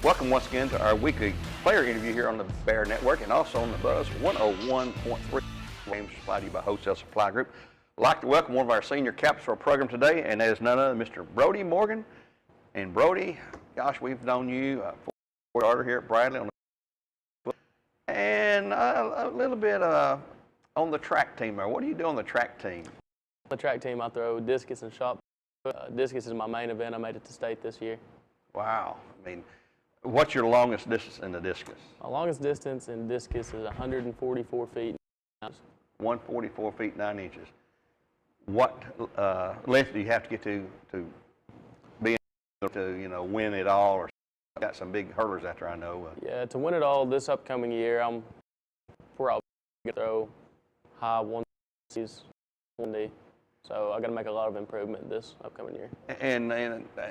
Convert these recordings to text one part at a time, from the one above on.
Welcome once again to our weekly player interview here on the Bear Network and also on the Buzz 101.3. Games supplied to you by Wholesale Supply Group. I'd like to welcome one of our senior captains for our program today, and that is none other than Mr. Brody Morgan. And Brody, gosh, we've known you for starter here at Bradley on the and a little bit on the track team. What do you do on the track team? On the track team, I throw discus and shot. Discus is my main event. I made it to state this year. Wow. I mean, what's your longest distance in the discus? My longest distance in discus is 144 feet. 144 feet 9 inches. What length do you have to get to be able to win it all? Or got some big hurdlers out there, I know. Yeah, to win it all this upcoming year, I'm probably going to throw high 160s, 170. So I got to make a lot of improvement this upcoming year. And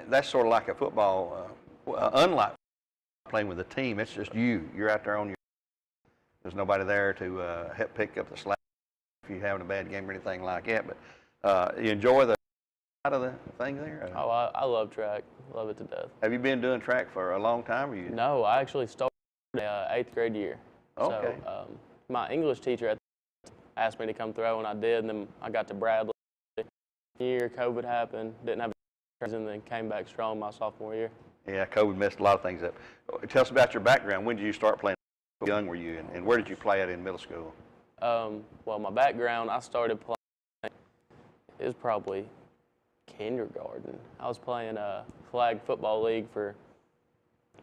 that's sort of like a football, unlike playing with a team. It's just you. You're out there on your. There's nobody there to help pick up the slack if you're having a bad game or anything like that. But you enjoy the side of the thing there? Oh, I love track. Love it to death. Have you been doing track for a long time? Or you? No, I actually started 8th grade year. Okay. So my English teacher asked me to come throw, and I did. And then I got to Bradley. Year COVID happened, didn't have a season, then came back strong my sophomore year. Yeah, COVID messed a lot of things up. Tell us about your background. When did you start playing? How young were you, and where did you play at in middle school? Well, my background, I started playing, it was probably kindergarten. I was playing a flag football league for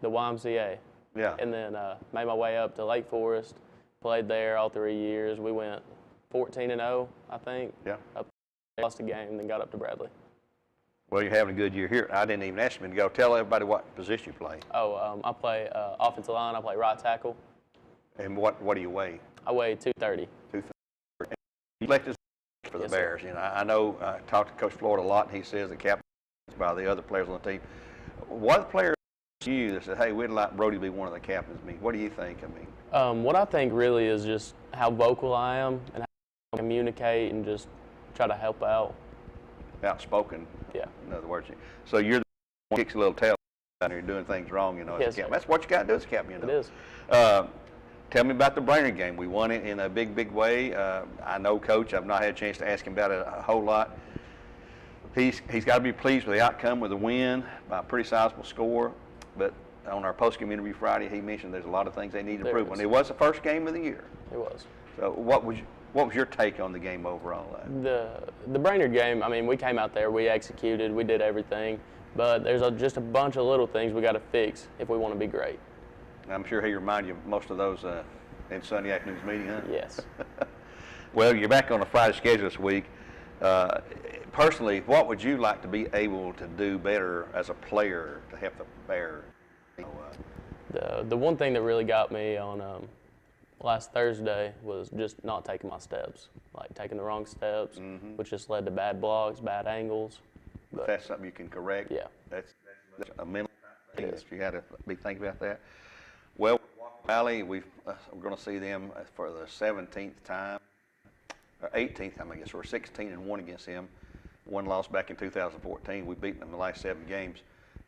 the YMCA. Yeah. And then made my way up to Lake Forest, played there all 3 years. We went 14-0, I think. Yeah. Lost a game, then got up to Bradley. Well, you're having a good year here. I didn't even ask you to go. Tell everybody what position you play. Oh, I play offensive line. I play right tackle. And what do you weigh? I weigh 230. 230. You left this for the Yes, Bears. sir. I know I talked to Coach Florida a lot, and he says the captain by the other players on the team. What players you that said, hey, we'd like Brody to be one of the captains? I mean, what do you think? I mean, What I think really is just how vocal I am and how I communicate and just try to help out. outspoken. Yeah. In other words, so you're the one who kicks a little tail and you're doing things wrong, as Yes, a captain. sir. That's what you got to do as a captain, It is. Tell me about the Brainerd game. We won it in a big way. I know, Coach, I've not had a chance to ask him about it a whole lot. He's got to be pleased with the outcome with the win by a pretty sizable score. But on our post-game interview Friday, he mentioned there's a lot of things they need to improve on. It was the first game of the year. It was. So what was your take on the game overall? The Brainerd game, I mean, we came out there, we executed, we did everything. But there's just a bunch of little things we got to fix if we want to be great. I'm sure he reminded you of most of those in Sunday afternoon's meeting, huh? Yes. Well, you're back on a Friday schedule this week. Personally, what would you like to be able to do better as a player to help the Bears? The one thing that really got me on last Thursday was just not taking my steps, like taking the wrong steps, which just led to bad blocks, bad angles. But that's something you can correct. Yeah. That's a mental thing that you got to be thinking about that. Well, Walker Valley, we're going to see them for the 17th time, or 18th time, I guess. We're 16-1 against them. One loss back in 2014. We've beaten them the last 7 games.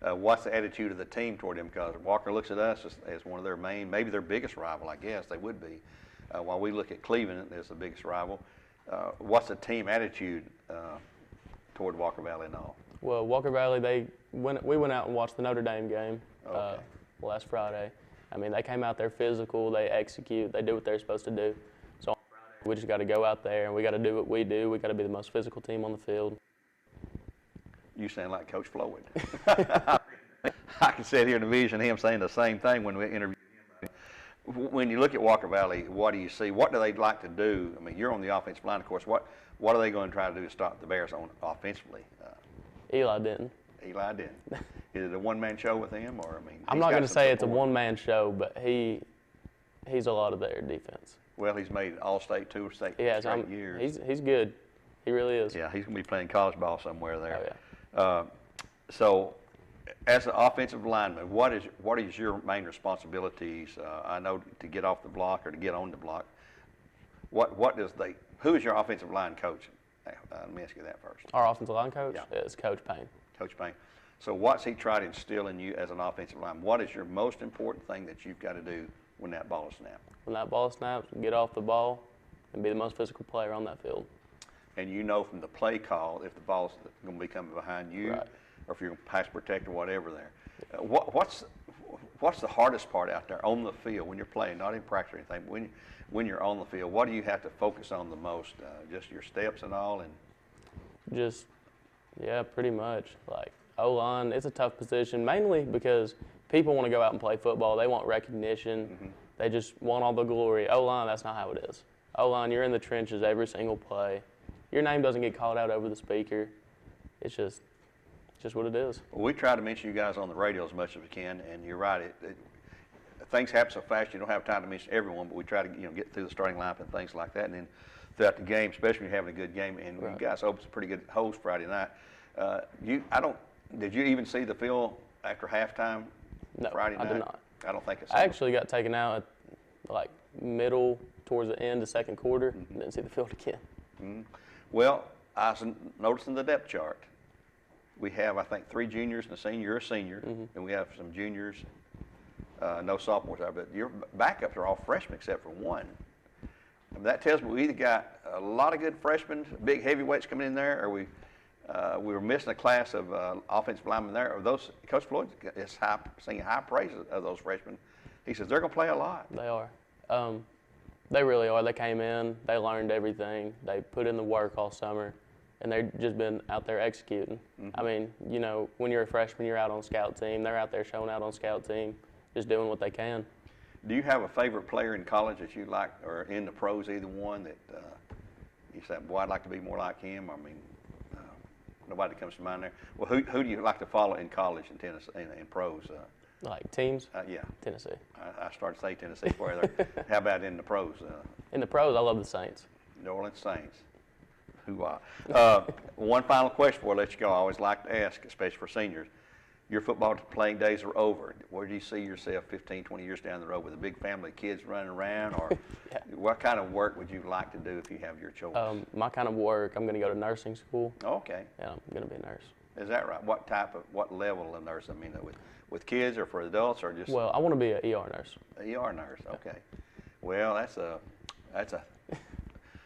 What's the attitude of the team toward them? Because Walker looks at us as one of their main, maybe their biggest rival, I guess they would be. While we look at Cleveland as the biggest rival. What's the team attitude toward Walker Valley and all? Well, Walker Valley, we went out and watched the Notre Dame game last Friday. I mean, they came out there physical, they execute, they do what they're supposed to do. So on Friday, we just got to go out there and we got to do what we do. We got to be the most physical team on the field. You sound like Coach Floyd. I can sit here and envision him saying the same thing when we interview him. When you look at Walker Valley, what do you see? What do they like to do? I mean, you're on the offensive line, of course. What are they going to try to do to stop the Bears on offensively? Eli Denton. Eli Denton. Is it a one-man show with him, or I mean? I'm not going to say it's a one-man show, but he's a lot of their defense. Well, he's made All-State, 2 state straight years. He's good. He really is. Yeah, he's going to be playing college ball somewhere there. Oh, yeah. So, as an offensive lineman, what is your main responsibilities? I know to get off the block or to get on the block. Who is your offensive line coach? Let me ask you that first. Our offensive line coach Yeah. is Coach Payne. Coach Payne. So what's he tried to instill in you as an offensive lineman? What is your most important thing that you've got to do when that ball is snapped? When that ball snaps, get off the ball and be the most physical player on that field. And you know from the play call if the ball's going to be coming behind you, right, or if you're going to pass protect or whatever there. What's the hardest part out there on the field when you're playing, not in practice or anything, when you're on the field? What do you have to focus on the most? Just your steps and all? And just, yeah, pretty much. Like, O-line, it's a tough position, mainly because people want to go out and play football. They want recognition. Mm-hmm. They just want all the glory. O-line, that's not how it is. O-line, you're in the trenches every single play. Your name doesn't get called out over the speaker. It's just what it is. Well, we try to mention you guys on the radio as much as we can, and you're right. Things happen so fast you don't have time to mention everyone, but we try to get through the starting lineup and things like that, and then throughout the game, especially when you're having a good game. And right, you guys opened some pretty good holes Friday night. Did you even see the field after halftime? No, Friday night? I did not. I don't think it's. I actually got taken out at like middle towards the end of second quarter. Mm-hmm. Didn't see the field again. Mm-hmm. Well, I was noticing the depth chart. We have, I think, 3 juniors and a senior. You're a senior, Mm-hmm. and we have some juniors, no sophomores there, but your backups are all freshmen except for one. And that tells me we either got a lot of good freshmen, big heavyweights coming in there, or we were missing a class of offensive linemen there. Or those, Coach Floyd is singing high praises of those freshmen. He says they're going to play a lot. They are. They really are. They came in, they learned everything, they put in the work all summer, and they've just been out there executing. Mm-hmm. I mean, when you're a freshman, you're out on scout team. They're out there showing out on scout team, just doing what they can. Do you have a favorite player in college that you like, or in the pros, either one that you say, boy, I'd like to be more like him? I mean, nobody comes to mind there. Well, who do you like to follow in college in Tennessee, in pros? Like teams? Yeah. Tennessee. I started to say Tennessee for you there. How about in the pros? In the pros, I love the Saints. New Orleans Saints. One final question before I let you go. I always like to ask, especially for seniors. Your football playing days are over. Where do you see yourself 15, 20 years down the road with a big family of kids running around? Or Yeah. What kind of work would you like to do if you have your choice? My kind of work, I'm going to go to nursing school. Okay. Yeah, I'm going to be a nurse. Is that right? What level of nurse? I mean, with kids or for adults or just? Well, I want to be an ER nurse. An ER nurse, okay. Well, that's a,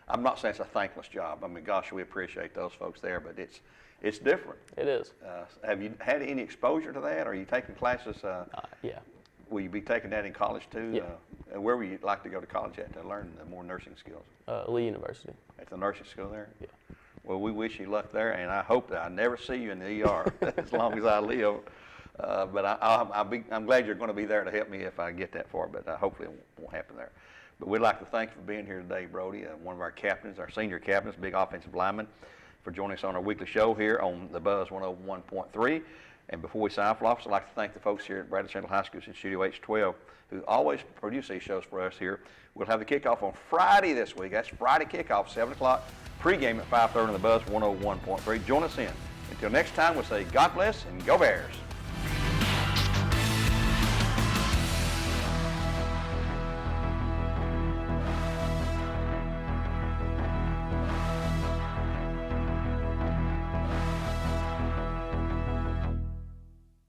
I'm not saying it's a thankless job. I mean, gosh, we appreciate those folks there, but it's different. It is. Have you had any exposure to that? Are you taking classes? Yeah. Will you be taking that in college too? Yeah. And where would you like to go to college at to learn the more nursing skills? Lee University. At the nursing school there? Yeah. Well, we wish you luck there, and I hope that I never see you in the ER as long as I live. But I'm glad you're going to be there to help me if I get that far, but hopefully it won't happen there. But we'd like to thank you for being here today, Brody, one of our captains, our senior captains, big offensive lineman, for joining us on our weekly show here on the Buzz 101.3. And before we sign off, I'd like to thank the folks here at Bradley Central High School in Studio H12 who always produce these shows for us here. We'll have the kickoff on Friday this week. That's Friday kickoff, 7 o'clock, pregame at 5:30 on the Buzz 101.3. Join us in. Until next time, we'll say God bless and go Bears.